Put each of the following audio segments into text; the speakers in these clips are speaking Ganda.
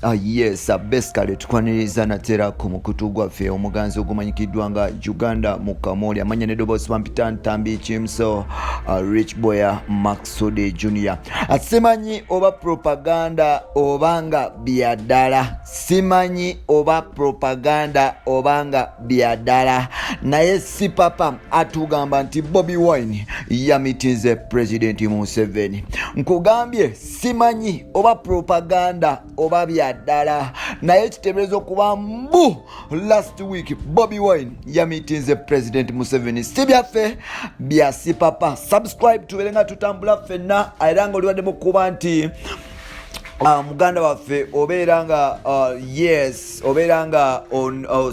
Yes, basically tukwaniriza natera ku mukutu gwaffe omuganzi ogumanyikiddwa nga Uganda Mukamoli amanya neddoboozi Pampita Ntambi Chimso Rich Boya Maxode Junior. Simanyi oba propaganda obanga byaddala, simanyi oba propaganda obanga byaddala, naye si papa atugamba nti Bobi Wine yamitize President Museveni. Nkugambye simanyi oba propaganda oba byaddala, naye kiteebereza okuba mbu last week Bobi Wine yamitinze President Museveni. Si byaffe bya si papa. Subscribe tubeere nga tutambula ffenna, era nga oliwaddemu kuba nti muganda waffe obeera nga yes obeera nga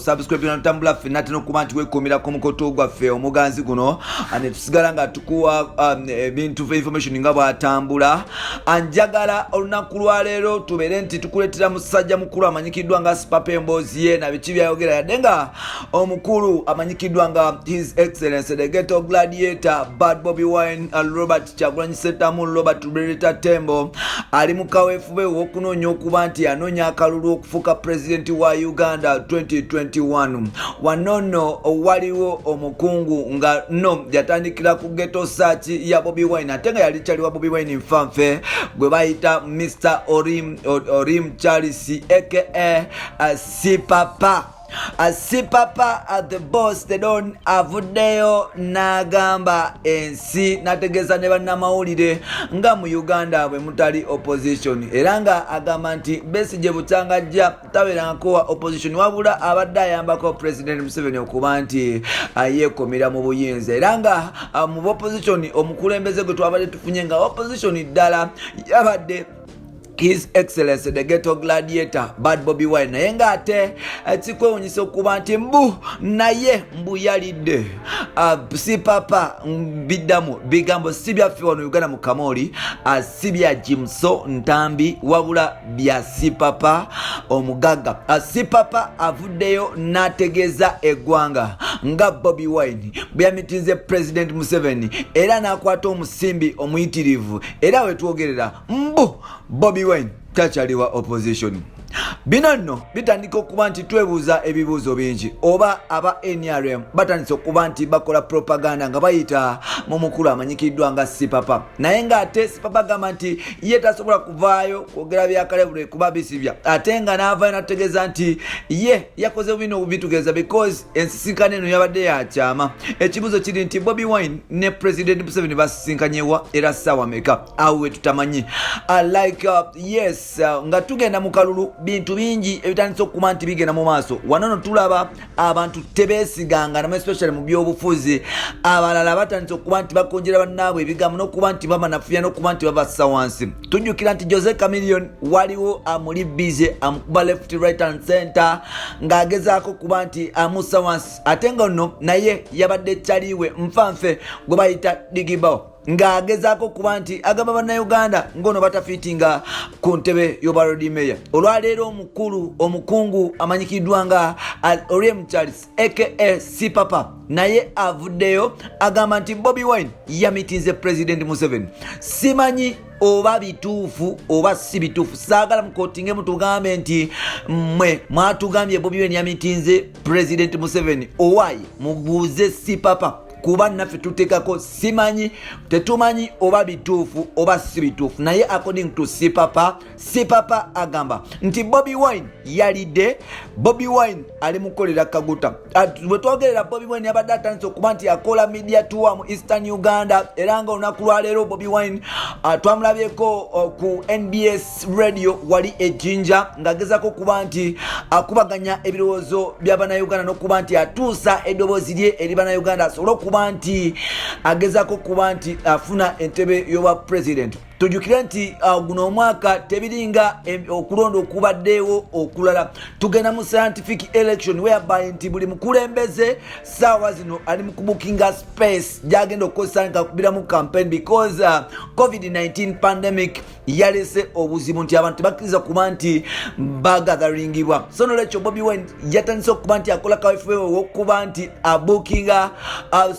subscribe natambula ffenna tena okuba nti weekuumira ku mukoto gwaffe omuganzi guno ne tusigala nga tukuwa ebintu information nga bwatambula. Anjagala olunaku lwaleero tubeere nti tukuleetera musajja mukulu amanyikiddwa nga Sipapa emboozi ye na biki byayogera, yadde nga omukulu amanyikiddwa nga His Excellency the Ghetto Gladiator Bad Bobi Wine Robert Kyagulanyi Ssentamu Robert Beretta Tembo ali mu kaweefube w'okunoonya okuba nti anoonya akalulu okufuuka pulezidenti wa Uganda 2021. Wano nno waliwo omukungu nga no yatandikira ku ghetto search ya Bobi Wine, ate nga yali kyali wa Bobi Wine nfanfe gwe bayita Mr. Orim Charles aka Sipapa. Sipapa at the boss the don avuddeyo n'agamba ensi nategeeza ne bannamawulire nga mu Uganda bwe mutali opposition, era nga agamba nti Besigye Bukyangajja tabeerangako wa opposition wabula abadde ayambako President Museveni okuba nti yeekomera mu buyinza, era nga mu opposition omukulembeze gwe twabadde tufunye nga opposition ddala yabadde His Excellency the Ghetto Gladiator Bad Bobi Wine, naye ng'ate kikwewuunyisa okuba nti naye yalidde si papa biddamu bigambo si byaffe wano Uganda Mukamoli, si bya Jimso Ntambi wabula bya si papa omugagga. Si papa avuddeyo n'ategeeza eggwanga nga Bobi Wine bwe yamitinze President Museveni era n'akwata omusimbi omuyitirivu, era wetwogerera Bobi Wine takyaliwa opposition. Bino nno bitandika okuba nti twebuuza ebibuuzo bingi, oba aba NRM batandise okuba nti bakola propaganda nga bayita mu mukulu amanyikiddwa nga Sipapa, naye ng'ate Sipapa agamba nti ye tasobola kuvaayo kwogera byakalebule kuba bisibya, ate nga n'avaayo n'ategeeza nti ye yakoze bino bitugeeza because ensisinkano eno yabadde yakyama. Ekibuuzo kiri nti Bobi Wine ne President Museveni basisinkanyewa era ssaawa meka? Awo we tutamanyi. Yes, nga tugenda mu kalulu bintu bingi ebitandise okuba nti bigenda mu maaso. Wano tulaba abantu tebeesiganga namu especially mu byobufuzi, abalala batandise okuba nti bakonjera bannaabwe ebigambo n'okuba nti babanafuya n'okuba nti babassa wansi. Tujjukira nti Jose Chameleone waliwo amuli bize amukuba left right and center ng'agezaako okuba nti amussa wansi, ate nga nno naye yabadde kyaliwe nfanfe gwe bayita Digibao ng'agezaako kuba nti agamba bannayuganda ng'ono batafiitinga ku ntebe y'obwalodi meya. Olwaleero omukungu amanyikiddwa nga Oriem Charles aka Sipapa naye avuddeyo agamba nti Bobi Wine yamitinze President Museveni. Simanyi oba bituufu oba si bituufu, saagala mukotinge mutugambe nti mwe mwatugambye Bobi Wine yamitinze President Museveni, owaye mubuuze Sipapa kuba naffe tuteekako simanyi, tetumanyi oba bituufu oba si bituufu, naye according to Sipapa agamba nti Bobi Wine yalidde, Bobi Wine ali mukolera kaguta. Bwe twogerera Bobi Wine yabadde atandise okuba nti akola media tour mu Eastern Uganda, era nga olunaku lwaleero Bobi Wine twamulabyeko ku NBS radio wali ejjinja ng'agezaako okuba nti akubaganya ebirowoozo by'abannayuganda n'okuba nti atuusa eddoboozi lye eri bannayuganda asobole okuba nti agezaako kuba nti afuna entebe y'obwa president. Tujjukire nti guno omwaka tebiringa okulonda okubaddeewo okulala, tugenda mu scientific election whereby nti buli mukulembeze saawa zino ali mu kubukinga space gyagenda okukozesa kakubiramu campaign because COVID-19 pandemic yalese obuzibu nti abantu tebakkiriza kuba nti bagatheringibwa. So nolwekyo Bobi Wine yatandise okuba nti akola kaweefube w'okuba nti abukinga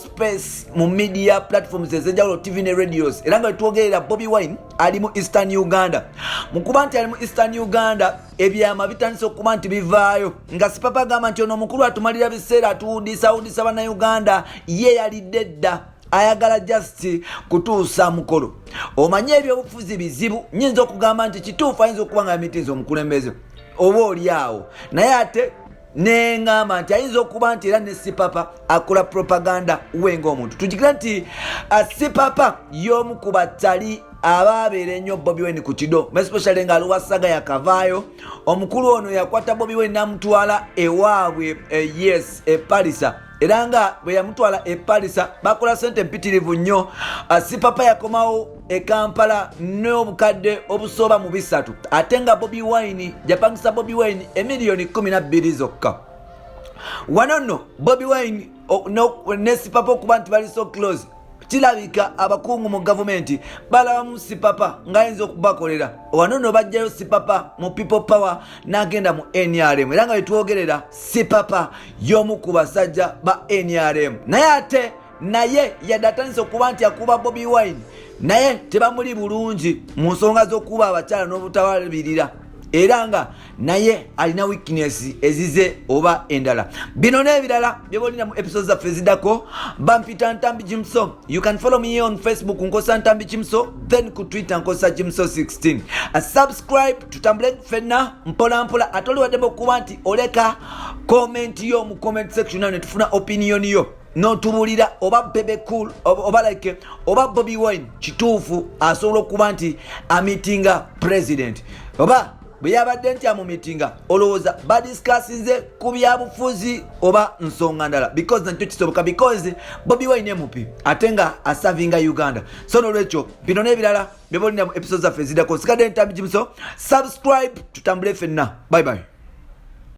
space mu media platforms ez'enjawulo, TV ne radios, era nga twogerera Bobi Wine Wine ali mu Eastern Uganda. Mukuba nti ali mu Eastern Uganda ebyama bitandise okuba nti bivaayo nga Sipapa agamba nti ono omukulu atumalira biseera atuwuddisa bannayuganda ye yalidde dda ayagala just kutuusa mukolo. Omanye ebyobufuzi bizibu, nyinza okugamba nti kituufu ayinza okuba nga mitinzi omukulembeze oba oli awo, naye ate nengamba nti ayinza okuba nti era ne Sipapa akola propaganda wenga omuntu. Tujikira nti Sipapa y'omu ku battali ababeera ennyo Bobi Wine ku kido, especially nga Luwasaga yakavaayo. Omukulu ono yakwata Bobi Wine n'amutwala ewaabwe Parisa, era nga bwe yamutwala Parisa bakola sente mpitirivu nnyo. Sipapa yakomawo Kampala n'obukadde obusoba mu 3 ate nga Bobi Wine yapangisa Bobi Wine emiliyoni 12 zokka. Wano nno Bobi Wine ne Sipapa okuba nti bali so close, kirabika abakungu mu gavumenti balaba mu Sipapa ng'ayinza okubakolera. Wano nno bajjayo Sipapa mu People Power n'agenda mu NRM, era nga wetwogerera Sipapa y'omu ku basajja ba NRM. Naye ate naye yadatandise okuba nti akuba Bobi Wine, naye tebamuli bulungi mu nsonga z'okuba abakyala n'obutawalibirira, era nga naye alina weakness ezize oba endala. Bino n'ebirala byebolina mu episodes zaffe eziddako. Bampita Ntambi Jimso. You can follow me on Facebook nkosa Ntambi Jimso, then ku Twitter nkosa Jimso 16. Subscribe tutambule fenna mpola mpola, atoli wadde okuba nti oleka comment yo mu comment section ne tufuna opinion yo. No tubulira oba Bebe Cool oba like oba Bobi Wine kituufu asobola okuba nti amitinga president, oba bwe yabadde nti amumitinga olowooza badiscussinze ku byabufuzi oba nsonga ndala, because nakyo kisoboka, because Bobi Wine MP ate nga asavinga Uganda. So nolwekyo bino n'ebirala byebolina mu episodes zaffe eziddako. Nsigadde Ntambi Jimso. Subscribe tutambule fenna. Bye bye.